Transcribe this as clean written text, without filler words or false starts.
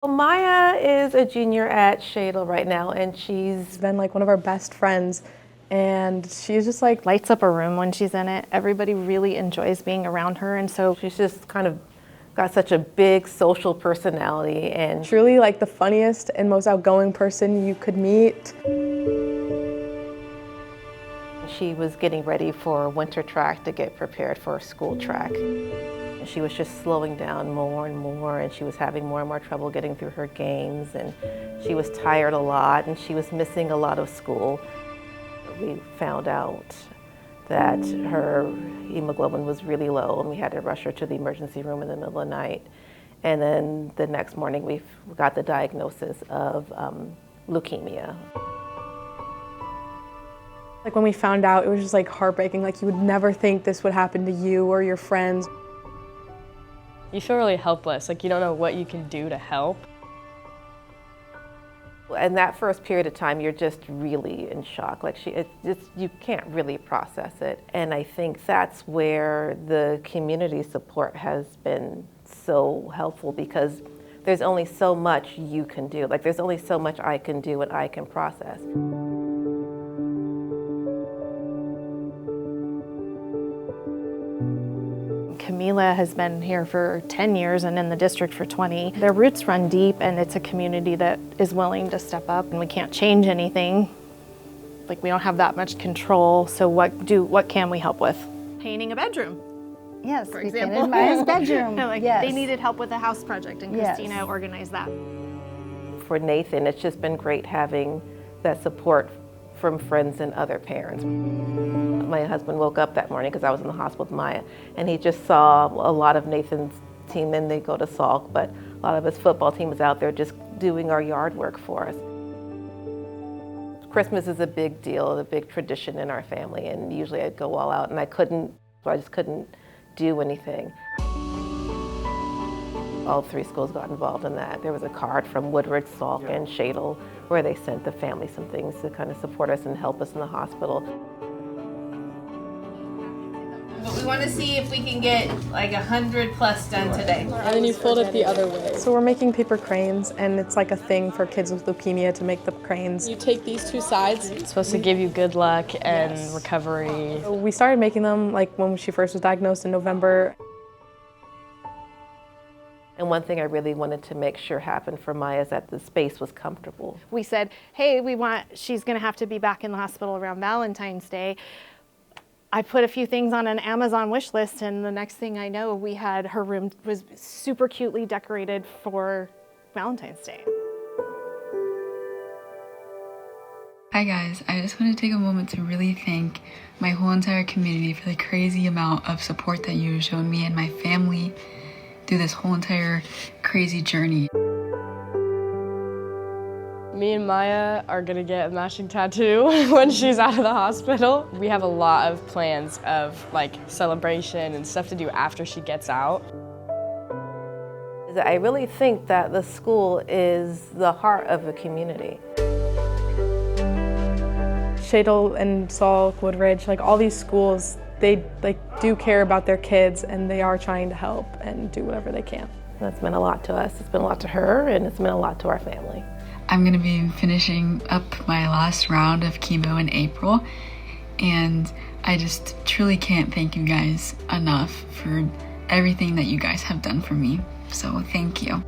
Well, Maya is a junior at Shadle right now, and she's been like one of our best friends, and she's just like lights up a room when she's in it. Everybody really enjoys being around her, and so she's just kind of got such a big social personality and truly like the funniest and most outgoing person you could meet. she was getting ready for winter track to get prepared for school track. She was just slowing down more and more, and she was having more and more trouble getting through her games, and she was tired a lot, and she was missing a lot of school. We found out that her hemoglobin was really low, and we had to rush her to the emergency room in the middle of the night. And then the next morning we got the diagnosis of leukemia. Like when we found out, it was just like heartbreaking. Like you would never think this would happen to you or your friends. You feel really helpless, like you don't know what you can do to help. And that first period of time, you're just really in shock. Like you can't really process it. And I think that's where the community support has been so helpful, because there's only so much you can do. Like there's only so much I can do and I can process. Kamilah has been here for 10 years and in the district for 20. Their roots run deep, and it's a community that is willing to step up, and we can't change anything. Like we don't have that much control, so what can we help with? Painting a bedroom. Yes, for we example. painted Maya's bedroom. Yes. They needed help with a house project, and Yes. Christina organized that. For Nathan, it's just been great having that support from friends and other parents. My husband woke up that morning, because I was in the hospital with Maya, and he just saw a lot of Nathan's team, and they go to Salk, but a lot of his football team was out there just doing our yard work for us. Christmas is a big deal, a big tradition in our family, and usually I'd go all out, and I just couldn't do anything. All three schools got involved in that. There was a card from Woodridge, Salk, and Shadle where they sent the family some things to kind of support us and help us in the hospital. But we want to see if we can get like 100+ done today. And then you fold it the other way. So we're making paper cranes, and it's like a thing for kids with leukemia to make the cranes. You take these two sides. It's supposed to give you good luck and recovery. We started making them like when she first was diagnosed in November. And one thing I really wanted to make sure happened for Maya is that the space was comfortable. We said, hey, she's gonna have to be back in the hospital around Valentine's Day. I put a few things on an Amazon wish list, and the next thing I know, her room was super cutely decorated for Valentine's Day. Hi guys, I just want to take a moment to really thank my whole entire community for the crazy amount of support that you've shown me and my family through this whole entire crazy journey. Me and Maya are gonna get a matching tattoo when she's out of the hospital. We have a lot of plans of like celebration and stuff to do after she gets out. I really think that the school is the heart of the community. Shadle and Salk, Woodridge, like all these schools, they do care about their kids, and they are trying to help and do whatever they can. That's meant a lot to us. It's been a lot to her, and it's meant a lot to our family. I'm gonna be finishing up my last round of chemo in April, and I just truly can't thank you guys enough for everything that you guys have done for me. So thank you.